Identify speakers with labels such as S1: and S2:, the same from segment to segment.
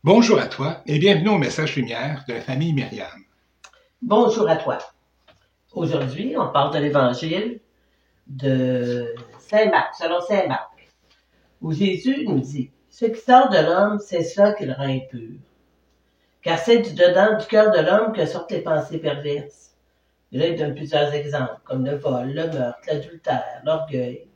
S1: Bonjour à toi et bienvenue au Message Lumière de la famille Myriam.
S2: Bonjour à toi. Aujourd'hui, on parle de l'Évangile de Saint Marc, selon Saint Marc, où Jésus nous dit « Ce qui sort de l'homme, c'est cela qui le rend impur. Car c'est du dedans du cœur de l'homme que sortent les pensées perverses. » Et là, il donne plusieurs exemples, comme le vol, le meurtre, l'adultère, l'orgueil.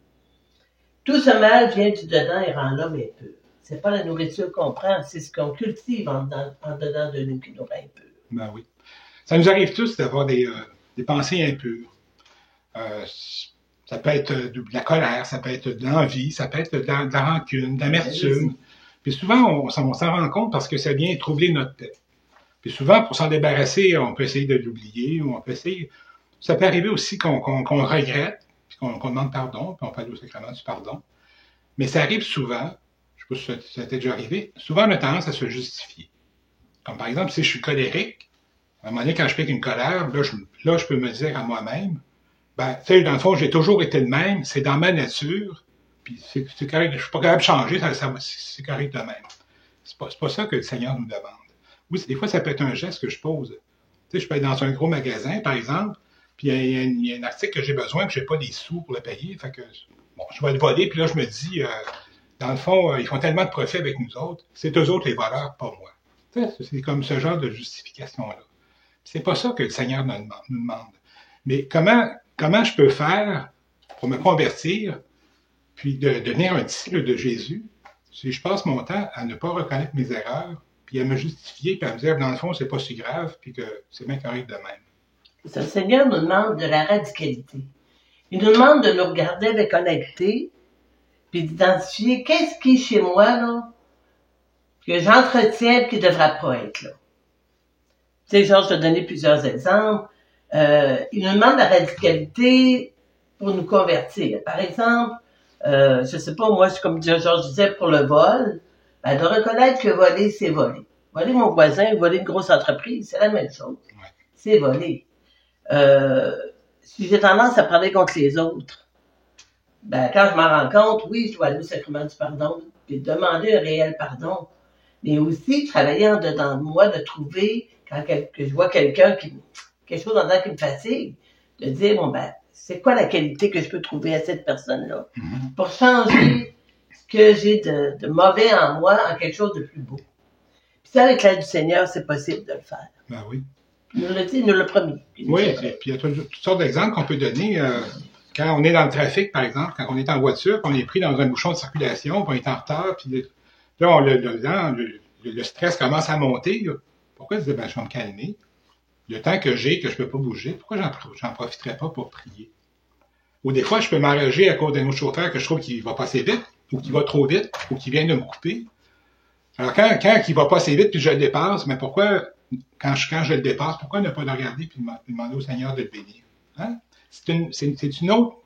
S2: Tout ce mal vient du dedans et rend l'homme impur. C'est pas la nourriture qu'on prend, c'est ce qu'on cultive en dedans de nous qui nous rend impur.
S1: Ben oui. Ça nous arrive tous d'avoir des pensées impures. Ça peut être de la colère, ça peut être de l'envie, ça peut être de la rancune, de l'amertume. Puis souvent, on s'en rend compte parce que ça vient troubler notre paix. Puis souvent, pour s'en débarrasser, on peut essayer de l'oublier ou on peut essayer... Ça peut arriver aussi qu'on regrette, puis qu'on demande pardon, puis on peut aller au sacrement du pardon. Mais ça arrive souvent, je ne sais pas si ça t'est déjà arrivé, souvent on a tendance à se justifier. Comme par exemple, si je suis colérique, à un moment donné, quand je pique une colère, là, je peux me dire à moi-même, ben, tu sais, dans le fond, j'ai toujours été le même, c'est dans ma nature, puis c'est correct, je suis pas capable de changer, c'est correct de même. C'est pas ça que le Seigneur nous demande. Oui, des fois, ça peut être un geste que je pose. Tu sais, je peux être dans un gros magasin, par exemple, puis il y a un article que j'ai besoin, puis j'ai pas des sous pour le payer, fait que, bon, je vais le voler, puis là, je me dis, dans le fond, ils font tellement de profit avec nous autres, c'est eux autres les voleurs, pas moi. Tu sais, c'est comme ce genre de justification-là. C'est pas ça que le Seigneur nous demande. Mais comment je peux faire pour me convertir, puis de devenir un disciple de Jésus, si je passe mon temps à ne pas reconnaître mes erreurs, puis à me justifier, puis à me dire, dans le fond, c'est pas si grave, puis que c'est bien correct de même.
S2: Le Seigneur nous demande de la radicalité. Il nous demande de nous regarder avec honnêteté, puis d'identifier qu'est-ce qui est chez moi, là, que j'entretiens et qui ne devrait pas être là. Tu sais, Georges a donné plusieurs exemples. Il nous demande la radicalité pour nous convertir. Par exemple, je sais pas, moi, comme Georges disait, pour le vol, ben, de reconnaître que voler, c'est voler. Voler mon voisin, voler une grosse entreprise, c'est la même chose.
S1: Ouais.
S2: C'est voler. Si j'ai tendance à parler contre les autres, ben, quand je m'en rends compte, oui, je dois aller au sacrement du pardon, puis demander un réel pardon. Mais aussi travailler en dedans de moi, de trouver, que je vois quelque chose en dedans qui me fatigue, de dire, bon, ben, c'est quoi la qualité que je peux trouver à cette personne-là?
S1: Mm-hmm.
S2: Pour changer ce que j'ai de mauvais en moi en quelque chose de plus beau. Puis ça, avec l'aide du Seigneur, c'est possible de le faire.
S1: Ben oui.
S2: Il nous l'a dit, il nous l'a promis.
S1: Oui, puis il y a toutes sortes d'exemples qu'on peut donner. Quand on est dans le trafic, par exemple, quand on est en voiture, puis on est pris dans un bouchon de circulation, puis on est en retard, puis là, le stress commence à monter. Là. Pourquoi je dis, ben, je vais me calmer? Le temps que j'ai, que je peux pas bouger, pourquoi j'en profiterais pas pour prier? Ou des fois, je peux m'enrager à cause d'un autre chauffeur que je trouve qu'il va pas assez vite, ou qu'il va trop vite, ou qu'il vient de me couper. Alors, quand il va pas assez vite, puis je le dépasse, mais pourquoi, quand je le dépasse, pourquoi ne pas le regarder puis demander au Seigneur de le bénir? Hein? C'est une autre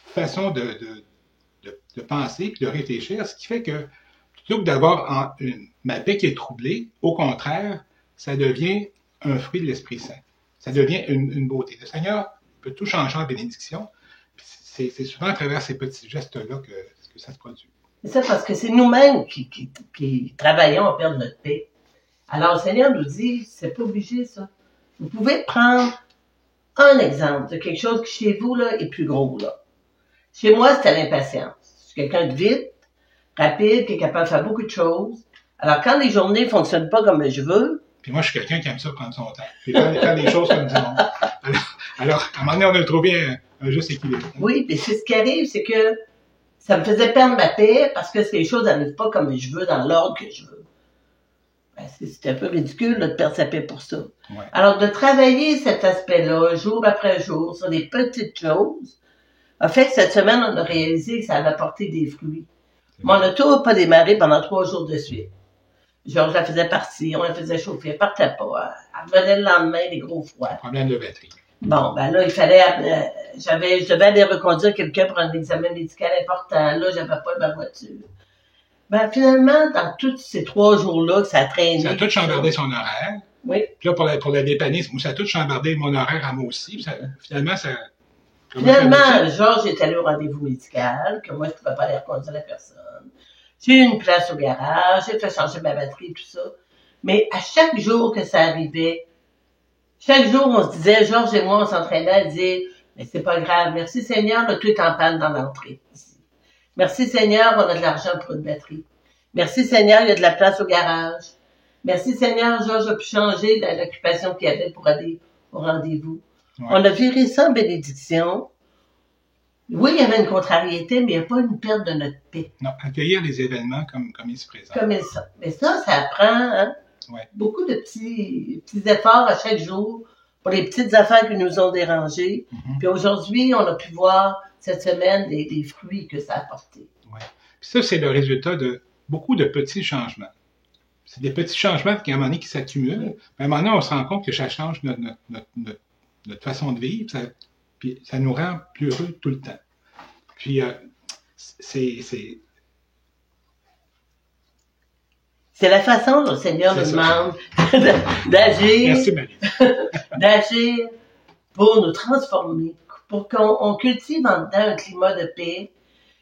S1: façon de penser puis de réfléchir, ce qui fait que plutôt que d'avoir ma paix qui est troublée, au contraire, ça devient un fruit de l'Esprit Saint. Ça devient une beauté. Le Seigneur peut tout changer en bénédiction. C'est souvent à travers ces petits gestes-là que ça se produit.
S2: C'est ça, parce que c'est nous-mêmes qui travaillons à perdre notre paix. Alors, le Seigneur nous dit, c'est pas obligé, ça. Vous pouvez prendre un exemple de quelque chose qui, chez vous, là, est plus gros, là. Chez moi, c'était l'impatience. Je suis quelqu'un de vite, rapide, qui est capable de faire beaucoup de choses. Alors, quand les journées fonctionnent pas comme je veux...
S1: Puis moi, je suis quelqu'un qui aime ça prendre son temps. Puis faire les choses comme du monde. Alors, à un moment donné, on a trouvé un juste équilibre.
S2: Oui, puis c'est ce qui arrive, c'est que ça me faisait perdre ma paix parce que les choses n'arrivent pas comme je veux, dans l'ordre que je veux. Ben, c'est un peu ridicule là, de perdre sa paix pour ça.
S1: Ouais.
S2: Alors, de travailler cet aspect-là, jour après jour, sur des petites choses, a fait que cette semaine, on a réalisé que ça allait apporter des fruits. Mon auto n'a pas démarré pendant 3 jours de suite. Georges la faisait partir, on la faisait chauffer, elle partait pas. Elle revenait le lendemain, des gros froids.
S1: Problème de batterie.
S2: Bon, ben là, il fallait, je devais aller reconduire quelqu'un pour un examen médical important. Là, j'avais pas ma voiture. Ben, finalement, dans tous ces 3 jours-là, que ça a traîné.
S1: Ça a tout chambardé son horaire.
S2: Oui.
S1: Puis là, pour la dépanner, ça a tout chambardé mon horaire à moi aussi. Finalement,
S2: Georges est allé au rendez-vous médical, que moi, je pouvais pas aller reconduire la personne. J'ai eu une place au garage, j'ai fait changer ma batterie, tout ça. Mais à chaque jour que ça arrivait, chaque jour, on se disait, Georges et moi, on s'entraînait à dire, mais c'est pas grave, merci Seigneur, là, tout est en panne dans l'entrée. Merci Seigneur, on a de l'argent pour une batterie. Merci Seigneur, il y a de la place au garage. Merci Seigneur, Georges a pu changer l'occupation qu'il y avait pour aller au rendez-vous. Ouais. On a viré ça en bénédiction. Oui, il y avait une contrariété, mais il n'y a pas une perte de notre paix.
S1: Non, accueillir les événements comme ils se présentent.
S2: Comme ils sont. Mais ça prend beaucoup de petits efforts à chaque jour pour les petites affaires qui nous ont dérangés. Mm-hmm. Puis aujourd'hui, on a pu voir cette semaine des fruits que ça a apporté.
S1: Oui. Puis ça, c'est le résultat de beaucoup de petits changements. C'est des petits changements qui, à un moment donné, qui s'accumulent. À un moment donné, on se rend compte que ça change notre façon de vivre. Puis ça nous rend plus heureux tout le temps. Puis c'est
S2: la façon dont le Seigneur nous demande d'agir.
S1: Merci, Marie.
S2: D'agir pour nous transformer, pour qu'on cultive en dedans un climat de paix,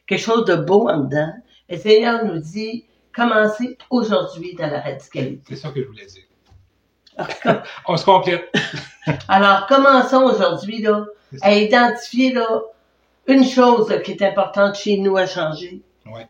S2: quelque chose de beau en dedans. Le Seigneur nous dit, commencez aujourd'hui dans la radicalité.
S1: C'est ça que je voulais dire. Alors, on se complète.
S2: Alors, commençons aujourd'hui là, à identifier là, une chose là, qui est importante chez nous à changer.
S1: Ouais.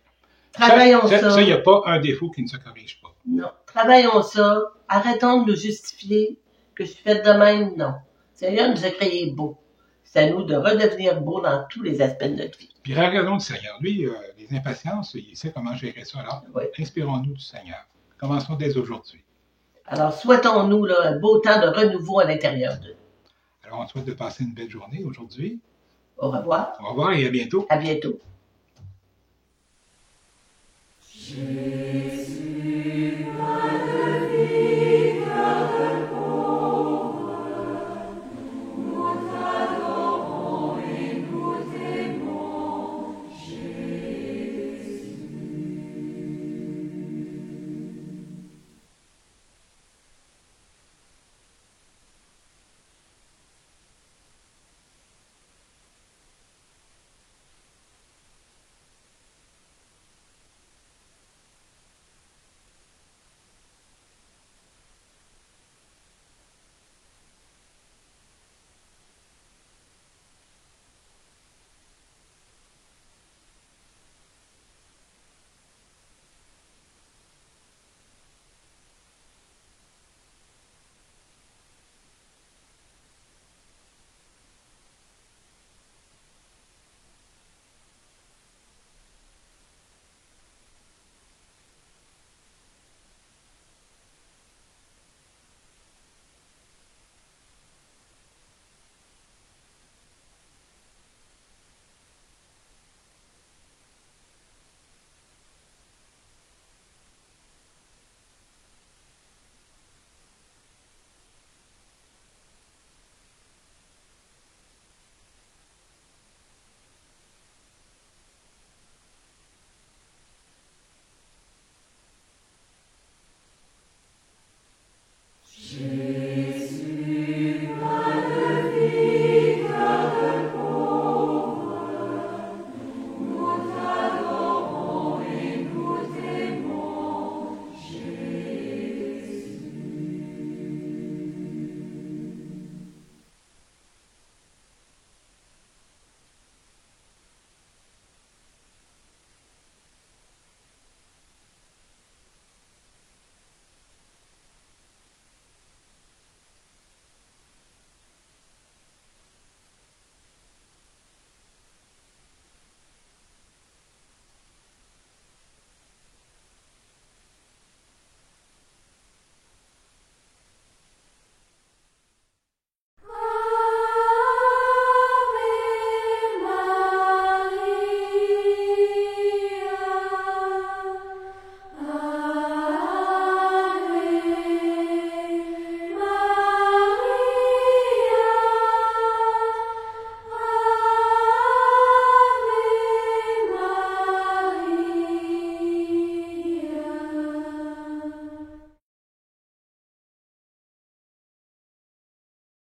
S2: Travaillons ça.
S1: Ça, il n'y a pas un défaut qui ne se corrige pas.
S2: Non. Travaillons ça. Arrêtons de nous justifier que je suis faite de même. Non. Le Seigneur nous a créés beaux. C'est à nous de redevenir beaux dans tous les aspects de notre vie.
S1: Puis regardons le Seigneur. Lui, les impatiences, il sait comment gérer ça. Alors, inspirons-nous du Seigneur. Commençons dès aujourd'hui.
S2: Alors, souhaitons-nous là, un beau temps de renouveau à l'intérieur d'eux.
S1: Alors, on souhaite de passer une belle journée aujourd'hui.
S2: Au revoir.
S1: Au revoir et à bientôt.
S2: À bientôt.